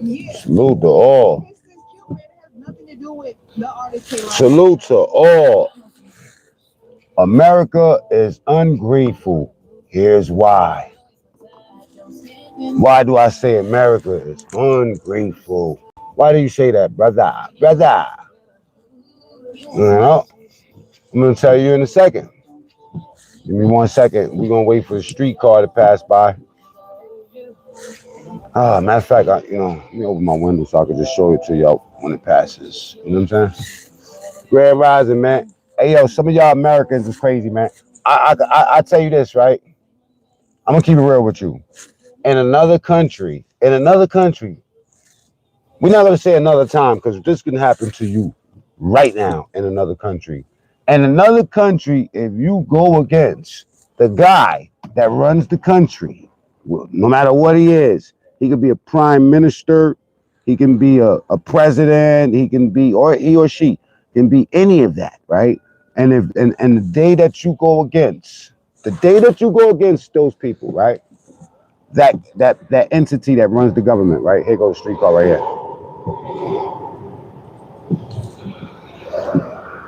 Salute to all. Salute to all. America is ungrateful. Here's why. Why do I say America is ungrateful? Why do you say that, brother? Brother. Well, I'm going to tell you in a second. Give me 1 second. We're going to wait for the streetcar to pass by. Matter of fact, let me open my window so I can just show it to y'all when it passes. You know what I'm saying? Grand Rising, man. Hey, yo, some of y'all Americans is crazy, man. I tell you this, right? I'm going to keep it real with you. In another country, we're not going to say another time because this can happen to you right now in another country. In another country, if you go against the guy that runs the country, no matter what he could be a prime minister, he can be a president, he can be, or he or she can be any of that, right? And the day that you go against, those people, right? That entity that runs the government, right? Here goes the streetcar right here.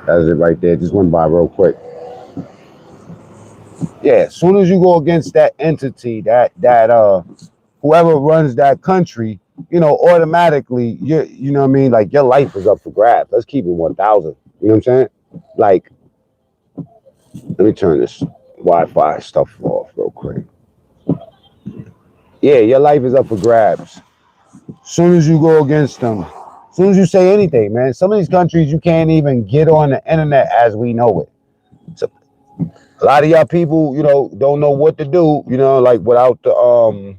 That's it right there. Just went by real quick. Yeah, as soon as you go against that entity, that whoever runs that country, automatically you know what I mean, like your life is up for grabs. Let's keep it 1,000. You know what I'm saying? Like, let me turn this Wi-Fi stuff off real quick. Yeah, your life is up for grabs. As soon as you go against them, as soon as you say anything, man. Some of these countries you can't even get on the internet as we know it. So a lot of y'all people, don't know what to do, like without the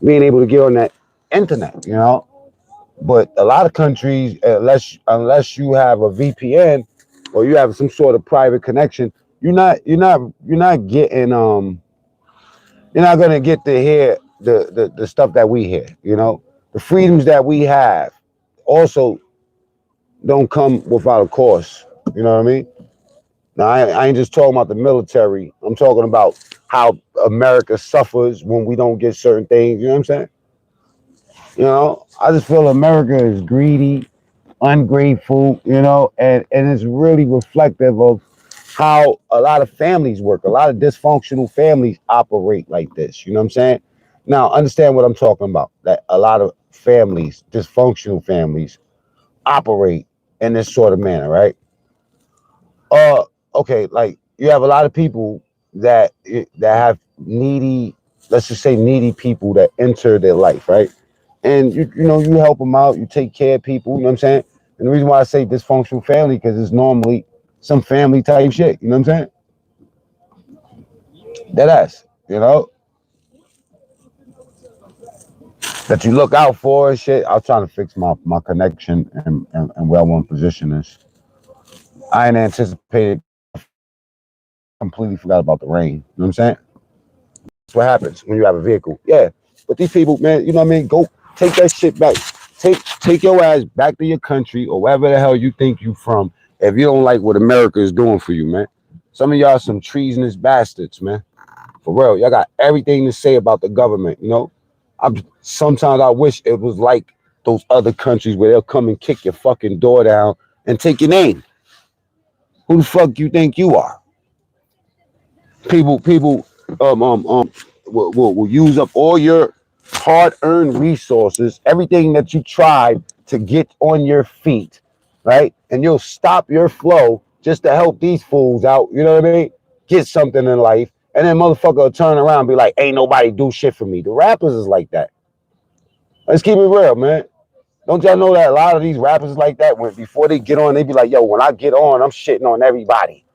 being able to get on that internet. But a lot of countries, unless you have a VPN or you have some sort of private connection, you're not getting you're not gonna get to hear the stuff that we hear. The freedoms that we have also don't come without a cost. You know what I mean? Now, I ain't just talking about the military. I'm talking about how America suffers when we don't get certain things. You know what I'm saying? I just feel America is greedy, ungrateful, and it's really reflective of how a lot of families work. A lot of dysfunctional families operate like this. You know what I'm saying? Now, understand what I'm talking about. That a lot of families, dysfunctional families, operate in this sort of manner, right? Uh, okay, like you have a lot of people that have needy, let's just say needy people that enter their life, right? And you help them out, you take care of people, you know what I'm saying? And the reason why I say dysfunctional family because it's normally some family type shit, you know what I'm saying? That ass, that you look out for and shit. I'm trying to fix my connection and where I want to position this. I ain't anticipated completely forgot about the rain. You know what I'm saying? That's what happens when you have a vehicle. Yeah. But these people, man, you know what I mean? Go take that shit back. Take your ass back to your country or wherever the hell you think you from if you don't like what America is doing for you, man. Some of y'all some treasonous bastards, man. For real. Y'all got everything to say about the government. Sometimes I wish it was like those other countries where they'll come and kick your fucking door down and take your name. Who the fuck you think you are? People will use up all your hard-earned resources, everything that you tried to get on your feet, right? And you'll stop your flow just to help these fools out. You know what I mean? Get something in life, and then motherfucker will turn around and be like, "Ain't nobody do shit for me." The rappers is like that. Let's keep it real, man. Don't y'all know that a lot of these rappers is like that? When before they get on, they be like, "Yo, when I get on, I'm shitting on everybody."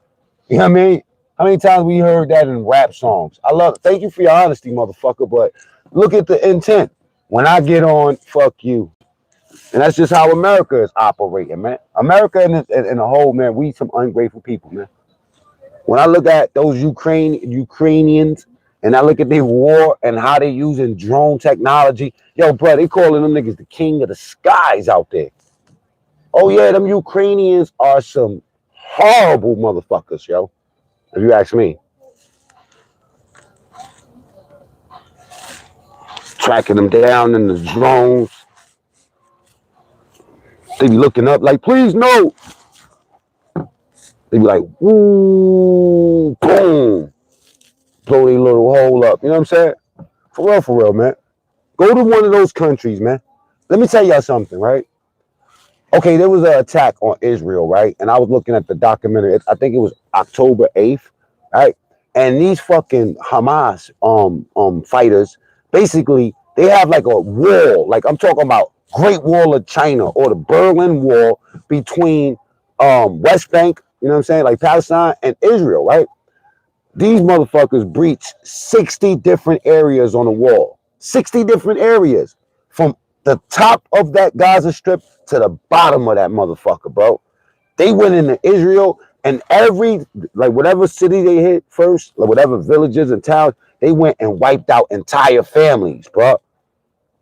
You know what I mean? How many times we heard that in rap songs? I love it. Thank you for your honesty, motherfucker. But look at the intent. When I get on, fuck you. And that's just how America is operating, man. America in a whole, man, we some ungrateful people, man. When I look at those Ukrainians and I look at their war and how they using drone technology, yo, bro, they calling them niggas the king of the skies out there. Oh yeah, them Ukrainians are some horrible motherfuckers, yo. If you ask me. tracking them down in the drones. They be looking up like, please no. They be like, ooh, boom, blow their little hole up. You know what I'm saying? For real, man. Go to one of those countries, man. Let me tell y'all something, right? Okay, there was an attack on Israel, right? And I was looking at the documentary. I think it was October 8th, right? And these fucking Hamas fighters, basically, they have like a wall. Like I'm talking about Great Wall of China or the Berlin Wall between West Bank, you know what I'm saying, like Palestine and Israel, right? These motherfuckers breached 60 different areas on the wall. 60 different areas from the top of that Gaza Strip to the bottom of that motherfucker, bro. They went into Israel and like whatever city they hit first, like whatever villages and towns, they went and wiped out entire families, bro.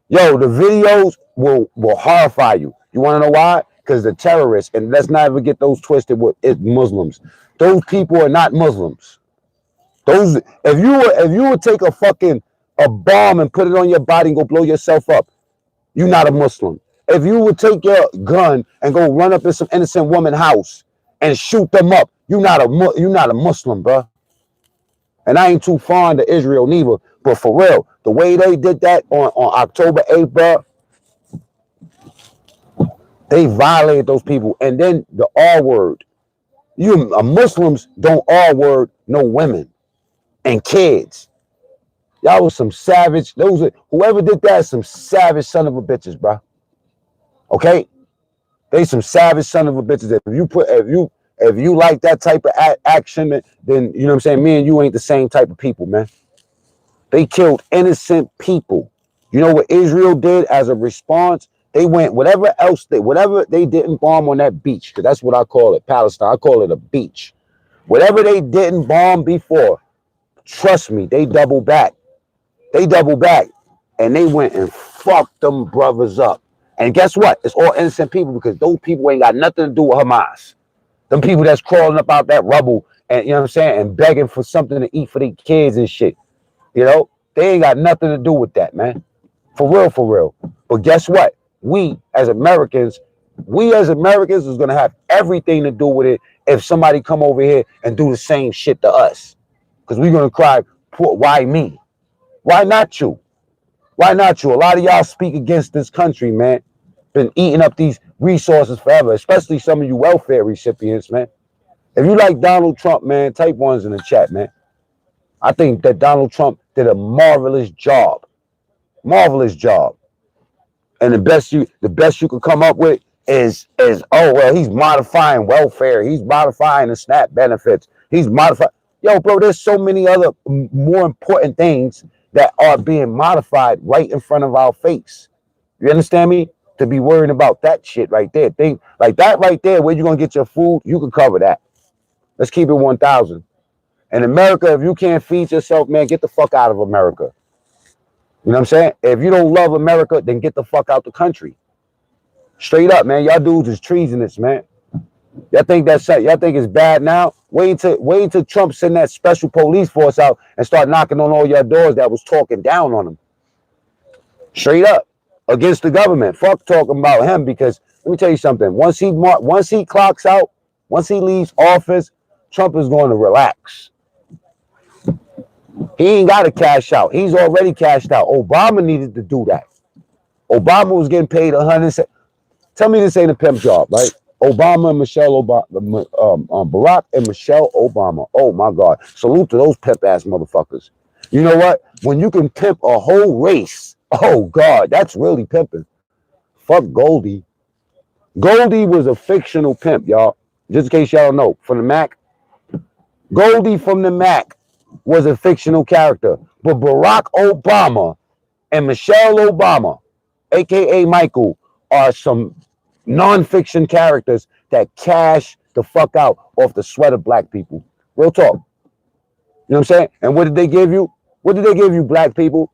Yo, the videos will horrify you. You want to know why? Because the terrorists, and let's not ever get those twisted with Muslims. Those people are not Muslims. Those if you would take a bomb and put it on your body and go blow yourself up, you're not a Muslim. If you would take your gun and go run up in some innocent woman's house and shoot them up, you're not a Muslim, bro. And I ain't too fond of Israel neither. But for real, the way they did that on October 8th, bro, they violated those people. And then the R word. You Muslims don't R word no women and kids. Y'all was some savage. Whoever did that is some savage son of a bitches, bro. Okay? They some savage son of a bitches. If you like that type of action, then you know what I'm saying. Me and you ain't the same type of people, man. They killed innocent people. You know what Israel did as a response? They went whatever they didn't bomb on that beach, because that's what I call it, Palestine. I call it a beach. Whatever they didn't bomb before, trust me, they double back. They double back and they went and fucked them brothers up. And guess what? It's all innocent people because those people ain't got nothing to do with Hamas. Them people that's crawling up out that rubble and you know what I'm saying and begging for something to eat for their kids and shit. You know, they ain't got nothing to do with that, man. For real, for real. But guess what? We as Americans is gonna have everything to do with it if somebody come over here and do the same shit to us. Because we're gonna cry, why me? Why not you? Why not you? A lot of y'all speak against this country, man. Been eating up these resources forever, especially some of you welfare recipients, man. If you like Donald Trump, man, type ones in the chat, man. I think that Donald Trump did a marvelous job. Marvelous job. And the best you could come up with is oh well, he's modifying welfare, he's modifying the SNAP benefits, he's modifying. Yo, bro, there's so many other more important things that are being modified right in front of our face. You understand me? To be worrying about that shit right there. Think like that right there, where you gonna get your food, you can cover that. Let's keep it 1,000. In America, if you can't feed yourself, man, get the fuck out of America. You know what I'm saying? If you don't love America, then get the fuck out the country. Straight up, man. Y'all dudes is treasonous, man. Y'all think it's bad now? Wait until Trump send that special police force out and start knocking on all your doors that was talking down on them. Straight up. Against the government. Fuck talking about him, because let me tell you something. Once he clocks out, once he leaves office, Trump is going to relax. He ain't got to cash out. He's already cashed out. Obama needed to do that. Obama was getting paid 100. Tell me this ain't a pimp job, right? Obama and Michelle Obama, Barack and Michelle Obama. Oh my God! Salute to those pimp ass motherfuckers. You know what? When you can pimp a whole race, oh God, that's really pimping. Fuck Goldie. Goldie was a fictional pimp, y'all. Just in case y'all don't know, from the Mac. Goldie from the Mac was a fictional character, but Barack Obama and Michelle Obama, aka Michael, are some non-fiction characters that cash the fuck out off the sweat of black people. Real talk. You know what I'm saying? And what did they give you? What did they give you, black people?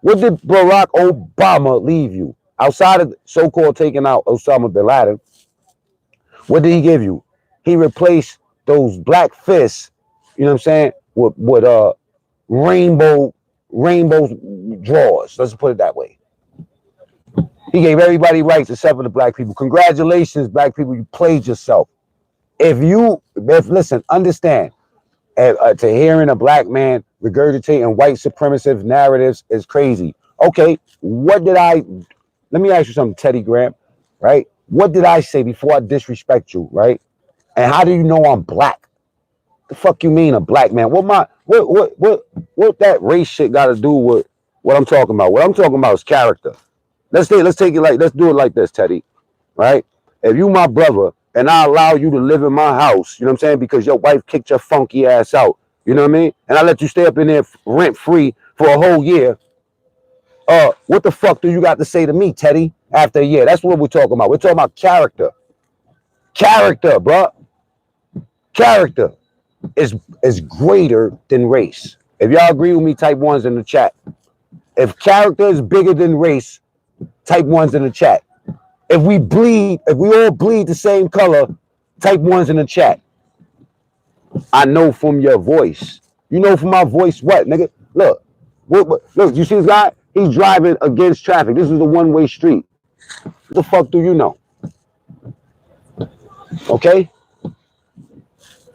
What did Barack Obama leave you? Outside of so-called taking out Osama bin Laden, what did he give you? He replaced those black fists, you know what I'm saying, with rainbow rainbow drawers. Let's put it that way. He gave everybody rights except for the black people. Congratulations, black people. You played yourself. If listen, understand. To hearing a black man regurgitating white supremacist narratives is crazy. Okay, what did I? Let me ask you something, Teddy Graham. Right? What did I say before I disrespect you? Right? And how do you know I'm black? The fuck you mean a black man? What that race shit got to do with what I'm talking about? What I'm talking about is character. Let's take it like let's do it like this, Teddy. Right? If you my brother and I allow you to live in my house, you know what I'm saying? Because your wife kicked your funky ass out. You know what I mean? And I let you stay up in there rent free for a whole year. What the fuck do you got to say to me, Teddy? After a year, that's what we're talking about. We're talking about character. Character, bro. Character is greater than race. If y'all agree with me, type ones in the chat. If character is bigger than race, type ones in the chat. If we all bleed the same color, type ones in the chat. I know from your voice. You know from my voice what, nigga? Look. Look, you see this guy? He's driving against traffic. This is a one-way street. What the fuck do you know? Okay?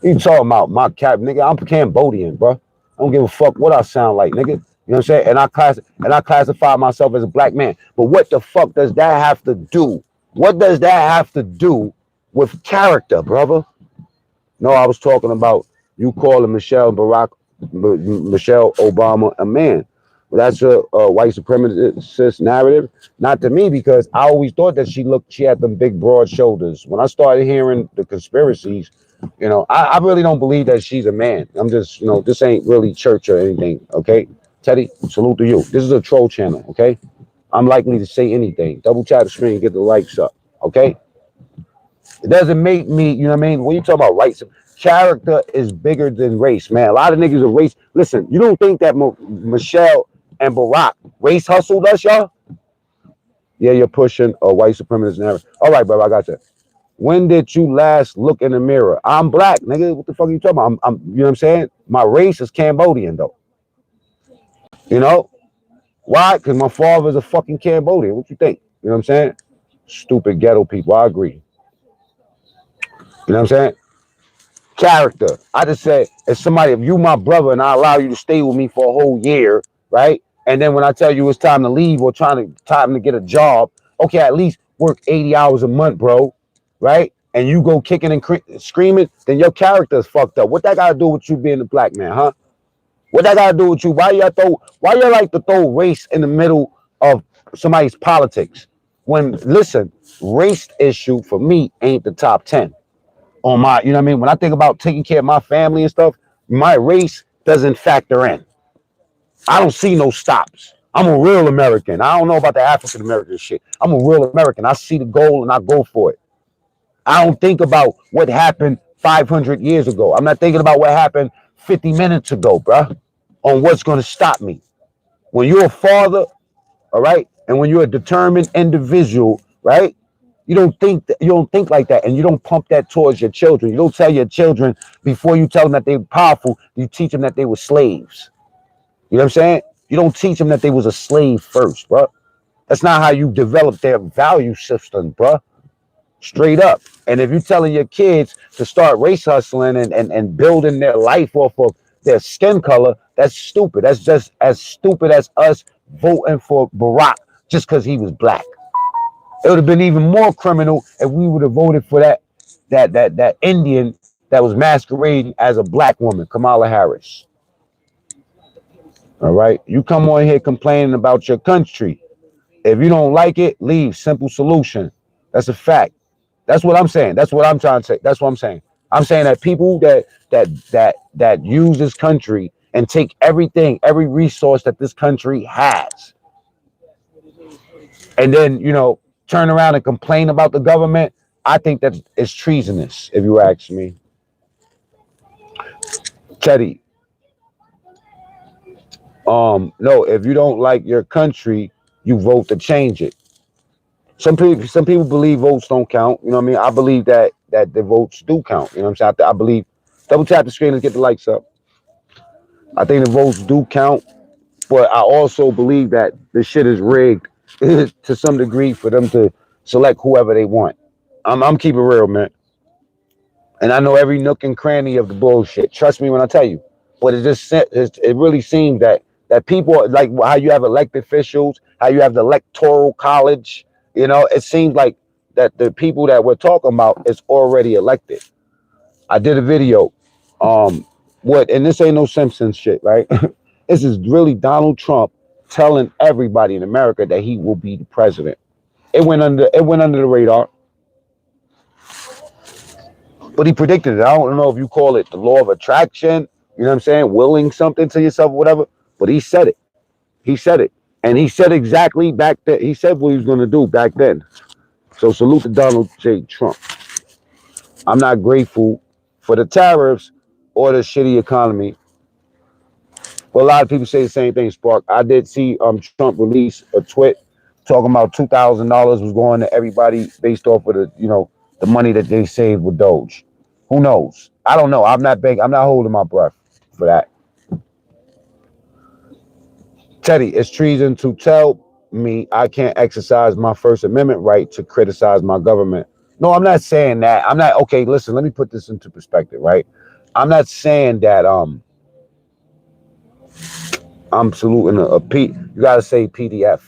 You talking about my cap, nigga? I'm Cambodian, bro. I don't give a fuck what I sound like, nigga. You know what I'm saying? And I classify myself as a black man. But what the fuck does that have to do? What does that have to do with character, brother? No, I was talking about you calling Michelle Obama a man. Well, that's a white supremacist narrative. Not to me, because I always thought that she had them big broad shoulders. When I started hearing the conspiracies, I really don't believe that she's a man. I'm just, this ain't really church or anything. Okay, Teddy, salute to you. This is a troll channel. Okay, I'm likely to say anything. Double tap the screen, get the likes up. Okay. It doesn't make me, you know what I mean? When you talk about rights, character is bigger than race, man. A lot of niggas are race. Listen, you don't think that Michelle and Barack race hustled us, y'all? Yeah, you're pushing a white supremacist narrative. All right, bro, I got you. When did you last look in the mirror? I'm black, nigga. What the fuck are you talking about? You know what I'm saying? My race is Cambodian, though. You know? Why? Because my father's a fucking Cambodian. What you think? You know what I'm saying? Stupid ghetto people. I agree. You know what I'm saying? Character. I just said, if you my brother and I allow you to stay with me for a whole year, right? And then when I tell you it's time to leave or time to get a job, okay, at least work 80 hours a month, bro, right? And you go kicking and screaming, then your character is fucked up. What that got to do with you being a black man, huh? What that got to do with you? Why you like to throw race in the middle of somebody's politics? Listen, race issue for me ain't the top 10 on my, you know what I mean? When I think about taking care of my family and stuff, my race doesn't factor in. I don't see no stops. I'm a real American. I don't know about the African American shit. I'm a real American. I see the goal and I go for it. I don't think about what happened 500 years ago. I'm not thinking about what happened 50 minutes ago, bruh, on what's going to stop me. When you're a father, all right, and when you're a determined individual, right, you don't think like that, and you don't pump that towards your children. You don't tell your children before you tell them that they're powerful. You teach them that they were slaves. You know what I'm saying? You don't teach them that they was a slave first, bro. That's not how you develop their value system, bro. Straight up. And if you're telling your kids to start race hustling and building their life off of their skin color, that's stupid. That's just as stupid as us voting for Barack just because he was black. It would have been even more criminal if we would have voted for that Indian that was masquerading as a black woman, Kamala Harris. All right. You come on here complaining about your country. If you don't like it, leave. Simple solution. That's a fact. That's what I'm saying. That's what I'm trying to say. That's what I'm saying. I'm saying that people that use this country and take everything, every resource that this country has, and then turn around and complain about the government, I think that is treasonous, if you ask me. Teddy, no, if you don't like your country, you vote to change it. Some people believe votes don't count. You know what I mean? I believe that the votes do count. You know what I'm saying? I believe. Double tap the screen and get the likes up. I think the votes do count, but I also believe that the shit is rigged to some degree for them to select whoever they want. I'm keeping real, man. And I know every nook and cranny of the bullshit. Trust me when I tell you. But it really seems that people like how you have elected officials, how you have the electoral college. It seems like that the people that we're talking about is already elected. I did a video. Um, and this ain't no Simpsons shit, right? This is really Donald Trump telling everybody in America that he will be the president. It went under the radar, but he predicted it. I don't know if you call it the law of attraction, you know what I'm saying? Willing something to yourself or whatever, but he said it. He said it. And he said exactly back then. He said what he was going to do back then. So salute to Donald J. Trump. I'm not grateful for the tariffs or the shitty economy. But a lot of people say the same thing, Spark. I did see Trump release a tweet talking about $2,000 was going to everybody based off of the money that they saved with Doge. Who knows? I don't know. I'm not big. I'm not holding my breath for that. Teddy, it's treason to tell me I can't exercise my First Amendment right to criticize my government. No, I'm not saying that. I'm not okay. Listen, let me put this into perspective, right? I'm not saying that I'm saluting You gotta say PDF,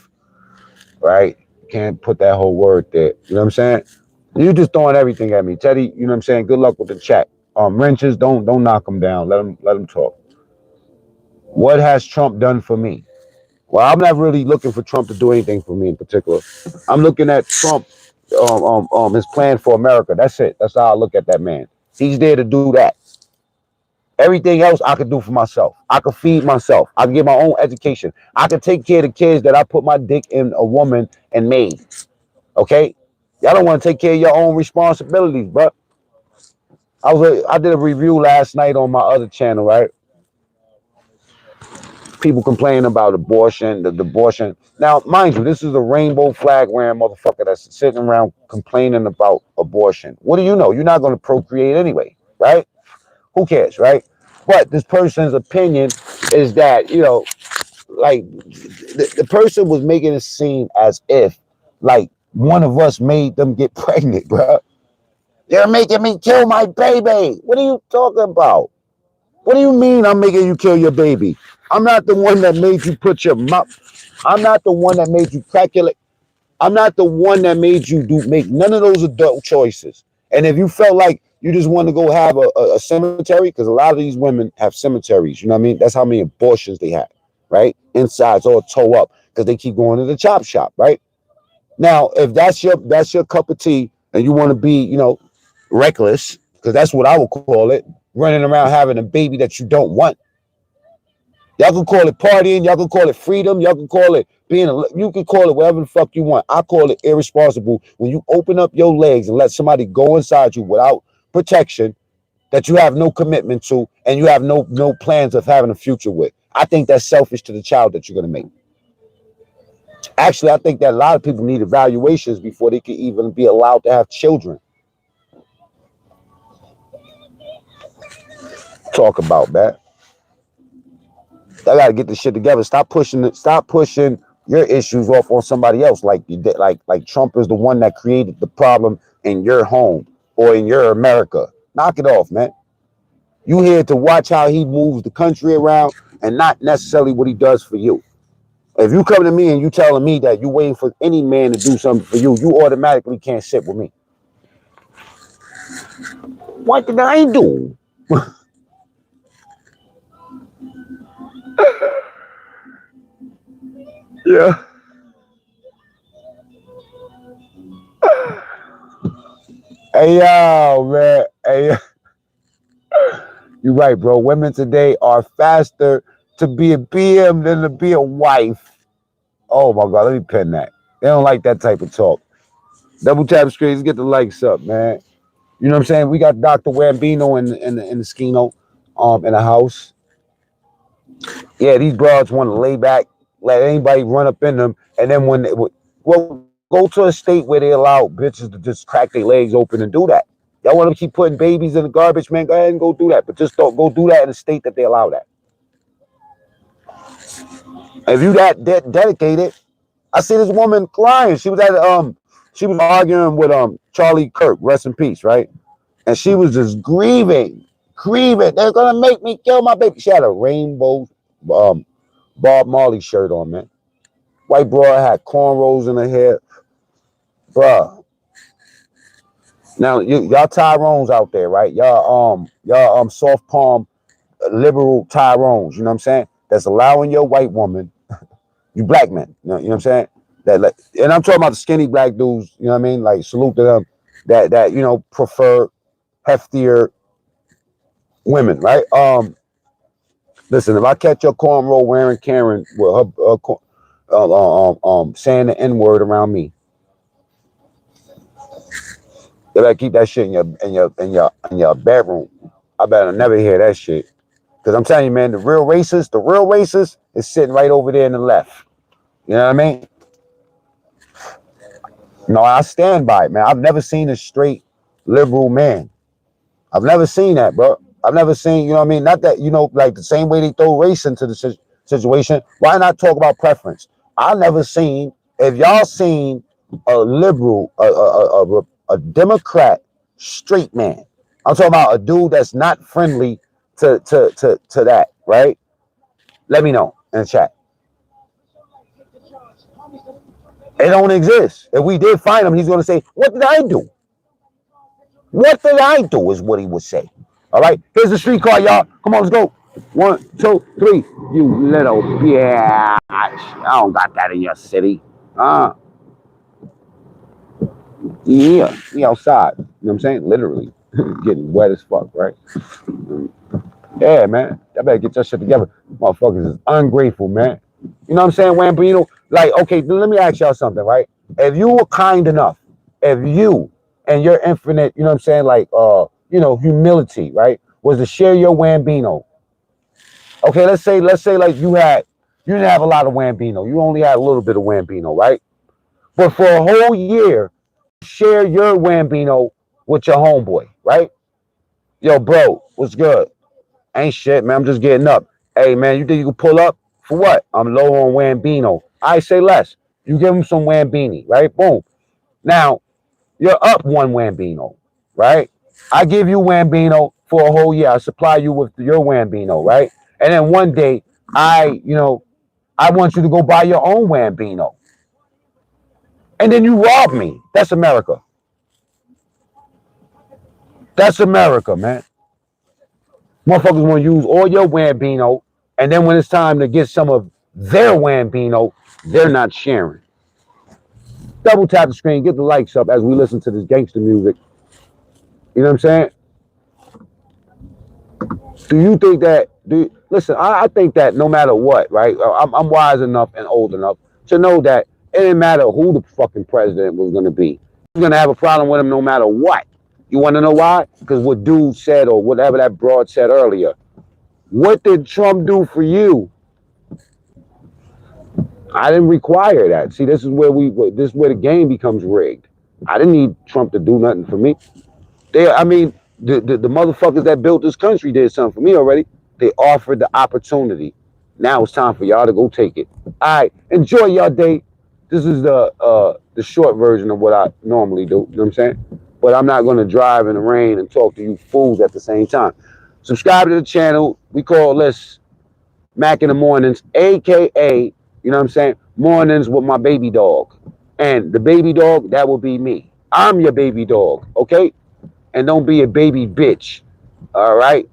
right? You can't put that whole word there. You know what I'm saying? You just throwing everything at me, Teddy. You know what I'm saying? Good luck with the chat. Wrenches, don't knock them down. Let them talk. What has Trump done for me? Well, I'm not really looking for Trump to do anything for me in particular. I'm looking at Trump, his plan for America. That's it. That's how I look at that man. He's there to do that. Everything else I could do for myself. I could feed myself. I could get my own education. I could take care of the kids that I put my dick in a woman and made. Okay? Y'all don't want to take care of your own responsibilities, bro. I did a review last night on my other channel, right? People complaining about abortion, the abortion. Now, mind you, this is a rainbow flag wearing motherfucker that's sitting around complaining about abortion. What do you know? You're not going to procreate anyway, right? Who cares, right? But this person's opinion is that, like the person was making it seem as if like one of us made them get pregnant, bro. They're making me kill my baby. What are you talking about? What do you mean I'm making you kill your baby? I'm not the one that made you put your mouth. I'm not the one that made you calculate. I'm not the one that made you make none of those adult choices. And if you felt like you just want to go have a cemetery, because a lot of these women have cemeteries, you know what I mean? That's how many abortions they have, right? Insides all toe up because they keep going to the chop shop, right? Now, if that's your cup of tea and you want to be, reckless, because that's what I would call it, running around having a baby that you don't want. Y'all can call it partying, y'all can call it freedom, y'all can call it you can call it whatever the fuck you want. I call it irresponsible when you open up your legs and let somebody go inside you without protection that you have no commitment to and you have no plans of having a future with. I think that's selfish to the child that you're gonna make. Actually, I think that a lot of people need evaluations before they can even be allowed to have children. Talk about that. I gotta get this shit together. Stop pushing it. Stop pushing your issues off on somebody else. Like you did, like Trump is the one that created the problem in your home or in your America. Knock it off, man. You here to watch how he moves the country around and not necessarily what he does for you. If you come to me and you telling me that you waiting for any man to do something for you, you automatically can't sit with me. What did I do? Yeah. Hey yo, man. Hey, you're right, bro. Women today are faster to be a BM than to be a wife. Oh my God, let me pen that. They don't like that type of talk. Double tap screens, get the likes up, man. You know what I'm saying? We got Dr. Wambino in the Skino, in the house. Yeah, these broads want to lay back, let anybody run up in them, and then go to a state where they allow bitches to just crack their legs open and do that. Y'all want to keep putting babies in the garbage, man? Go ahead and go do that, but just don't go do that in a state that they allow that. If you that dedicated, I see this woman crying. She was arguing with Charlie Kirk, rest in peace, right? And she was just grieving. They're gonna make me kill my baby. She had a rainbow um Bob Marley shirt on, man. White broad had cornrows in her hair, bruh. Now y'all Tyrones out there, right? Y'all soft palm liberal Tyrones. You know what I'm saying? That's allowing your white woman, you black men. You know what I'm saying? That like, and I'm talking about the skinny black dudes. You know what I mean? Like salute to them. That prefer heftier women, right? Listen, if I catch your cornrow wearing Karen with saying the N word around me, you better keep that shit in your bedroom. I better never hear that shit. Cause I'm telling you, man, the real racist is sitting right over there in the left. You know what I mean? No, I stand by it, man. I've never seen a straight liberal man. I've never seen that, bro. I've never seen, you know what I mean? Not that, like the same way they throw race into the situation. Why not talk about preference? I never seen, if y'all seen a liberal, a Democrat straight man. I'm talking about a dude that's not friendly to that, right? Let me know in the chat. It don't exist. If we did find him, he's going to say, "What did I do? What did I do?" is what he would say. All right, here's the streetcar, y'all. Come on, let's go. 1, 2, 3. You little bitch. I don't got that in your city. Yeah, we outside. You know what I'm saying? Literally. Getting wet as fuck, right? Yeah, man. I better get your shit together. Motherfuckers is ungrateful, man. You know what I'm saying, Wambino? Like, okay, let me ask y'all something, right? If you were kind enough, if you and your infinite, you know what I'm saying, like humility, right, was to share your Wambino. Okay, let's say like you didn't have a lot of Wambino. You only had a little bit of Wambino, right? But for a whole year, share your Wambino with your homeboy, right? Yo, bro, what's good? Ain't shit, man. I'm just getting up. Hey, man, you think you can pull up? For what? I'm low on Wambino. I say less. You give him some Wambini, right? Boom. Now, you're up one Wambino, right? I give you Wambino for a whole year. I supply you with your Wambino, right? And then one day, I want you to go buy your own Wambino. And then you rob me. That's America. That's America, man. Motherfuckers want to use all your Wambino, and then when it's time to get some of their Wambino, they're not sharing. Double tap the screen, get the likes up as we listen to this gangster music. You know what I'm saying? Do you think that? Listen? I think that no matter what, right? I'm wise enough and old enough to know that it didn't matter who the fucking president was going to be. You're going to have a problem with him no matter what. You want to know why? Because what dude said or whatever that broad said earlier. What did Trump do for you? I didn't require that. See, this is where the game becomes rigged. I didn't need Trump to do nothing for me. The motherfuckers that built this country did something for me already. They offered the opportunity. Now it's time for y'all to go take it. All right, enjoy your day. This is the short version of what I normally do. You know what I'm saying? But I'm not going to drive in the rain and talk to you fools at the same time. Subscribe to the channel. We call this Mac in the Mornings, aka, you know what I'm saying, mornings with my baby dog. And the baby dog, that will be me. I'm your baby dog, okay? And don't be a baby bitch. All right?